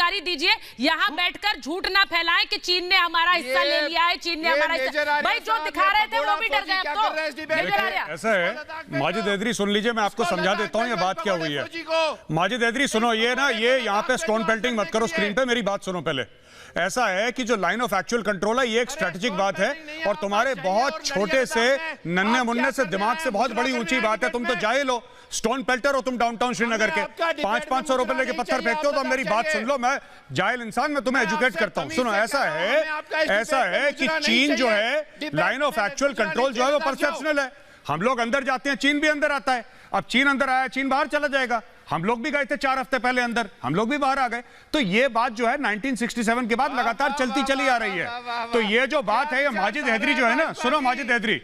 जानकारी दीजिए, यहाँ बैठकर झूठ ना फैलाएं कि चीन ने हमारा हिस्सा ले लिया है, चीन ने हमारा हिस्सा। भाई जो दिखा रहे थे वो भी डर गए। तो ऐसा है माजिद हैदरी, सुन लीजिए, मैं आपको समझा देता हूँ ये बात क्या हुई है। माजिद हैदरी सुनो, ये ना, ये यहाँ पे स्टोन पेल्टिंग मत करो स्क्रीन पे, मेरी बात सुनो पहले। ऐसा है कि जो लाइन ऑफ एक्चुअल कंट्रोल है ये एक स्ट्रेटेजिक बात है, और तुम्हारे बहुत छोटे से नन्हे मुन्ने से दिमाग से बहुत बड़ी ऊंची बात है। तुम तो जाहिल हो, स्टोन पेल्टर हो तुम डाउनटाउन श्रीनगर के, 500-500 रुपए लेके पत्थर फेंकते हो। तो मेरी बात सुन लो, मैं जाहिल इंसान, मैं तुम्हें एजुकेट करता हूं। सुनो, ऐसा है कि चीन जो है, लाइन ऑफ एक्चुअल कंट्रोल जो है वो परसेप्शनल है। हम लोग अंदर जाते हैं, चीन भी अंदर आता है। अब चीन अंदर आया, चीन बाहर चला जाएगा। हम लोग भी गए थे 4 हफ्ते पहले अंदर, हम लोग भी बाहर आ गए। तो ये बात जो है 1967 के बाद लगातार चलती चली आ रही है। तो ये जो बात है, ये माजिद हैदरी जो है ना, सुनो माजिद हैदरी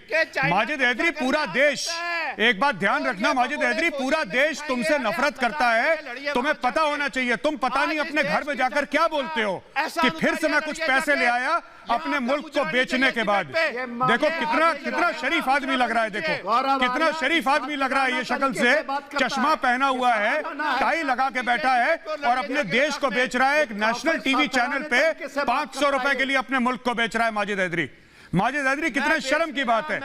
पूरा देश, एक बात ध्यान रखना, माजिद हैदरी पूरा देश तुमसे नफरत करता है। तुम्हें पता होना चाहिए, तुम पता नहीं अपने घर में जाकर क्या बोलते हो कि फिर से मैं कुछ पैसे ले आया अपने मुल्क को बेचने के बाद। देखो कितना शरीफ आदमी लग रहा है, देखो कितना शरीफ आदमी लग रहा है ये शक्ल से, चश्मा पहना हुआ है, टाई लगा के बैठा है और अपने देश को बेच रहा है। एक नेशनल टीवी चैनल पे 500 रुपए के लिए अपने मुल्क को बेच रहा है माजिद हैदरी। कितने शर्म की बात है।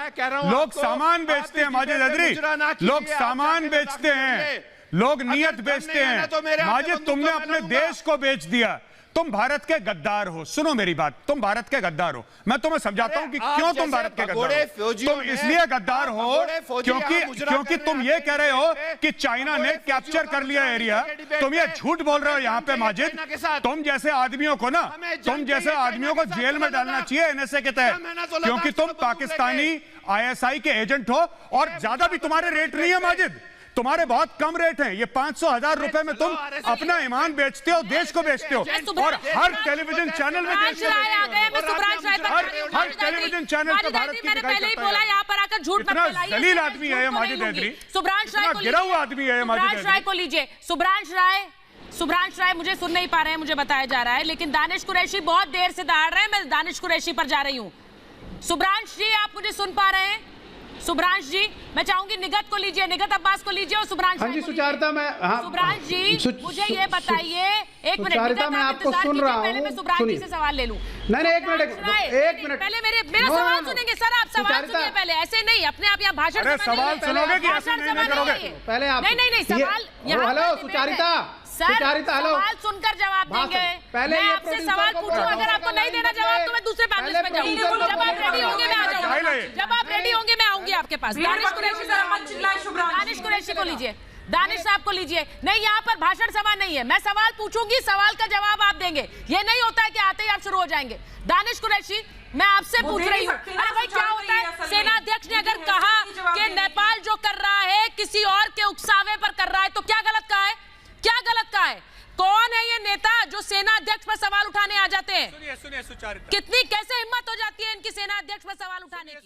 लोग सामान बेचते हैं माजिद हैदरी, लोग सामान बेचते हैं, लोग नियत बेचते हैं। माजिद, तुमने अपने देश को बेच दिया। तुम भारत के गद्दार हो। सुनो मेरी बात, तुम भारत के गद्दार हो। मैं तुम्हें समझाता हूं कि क्यों तुम भारत के गद्दार हो। तुम इसलिए गद्दार हो क्योंकि तुम ये कह रहे हो कि चाइना ने कैप्चर कर लिया एरिया। तुम ये झूठ बोल रहे हो यहाँ पे माजिद। तुम जैसे आदमियों को जेल में डालना चाहिए एनएसए के तहत, क्योंकि तुम पाकिस्तानी ISI के एजेंट हो। और ज्यादा भी तुम्हारे रेट नहीं है माजिद, तुम्हारे बहुत कम रेट हैं। ये 500,000 रुपए में तुम अपना ईमान बेचते हो, देश को बेचते हो। और हर टेलीविजन चैनल में हर टेलीविजन चैनल पर भारत की पहले ही बोला, यहाँ पर आकर झूठ मत फैलाइए। जलील आदमी है ये माजिद हैदरी, सुब्रांश राय को गिरा हुआ आदमी है माजिद राय को लीजिए। सुब्रांश राय मुझे सुन नहीं पा रहे हैं, मुझे बताया जा रहा है, लेकिन दानिश कुरैशी बहुत देर से दहाड़ रहे हैं। मैं दानिश कुरैशी पर जा रही हूँ। सुब्रांश जी, आप मुझे सुन पा रहे हैं? सुब्रांश जी, मैं चाहूंगी निगत को लीजिए, निगत अब्बास को लीजिए और सुब्रांश। हाँ जी सुचारिता, मैं सुब्रांश जी मुझे ये बताइए, एक मिनट, मैं आपको सुन रहा हूँ। पहले मैं सुब्रांश जी से सवाल ले लूं। नहीं, एक मिनट पहले मेरा सवाल सुनेंगे सर। आप सवाल सुनिए पहले, ऐसे नहीं अपने आप यहाँ भाषण सवाल सुनोगे कि ऐसे नहीं करोगे? पहले आप नहीं सवाल। हेलो सुचारिता, हेलो, सवाल सुनकर जवाब देंगे। पहले मैं आपसे सवाल पूछूं, अगर आपको नहीं देना जवाब तो मैं दूसरे पैनलिस्ट में जाऊंगी। जब आप रेडी होंगे मैं आ जाऊंगी, जब आप रेडी होंगे मैं आऊंगी आपके पास। दानिश कुरैशी को लीजिए, दानिश साहब को लीजिए। नहीं, यहाँ पर भाषण सभा नहीं है, मैं सवाल पूछूंगी, सवाल का जवाब आप देंगे। ये नहीं होता है कि आते ही आप शुरू हो जाएंगे। दानिश कुरैशी, मैं आपसे पूछ रही हूँ, अरे भाई क्या होता है, सेना अध्यक्ष ने अगर कहा कि नेपाल जो कर रहा है किसी और के उकसावे पर कर रहा है, तो क्या गलत कहा है? क्या गलत कहा है? कौन है ये नेता जो सेना अध्यक्ष पर सवाल उठाने आ जाते हैं? सुनिए सुचारिता, कितनी कैसे हिम्मत हो जाती है इनकी सेना अध्यक्ष पर सवाल उठाने की?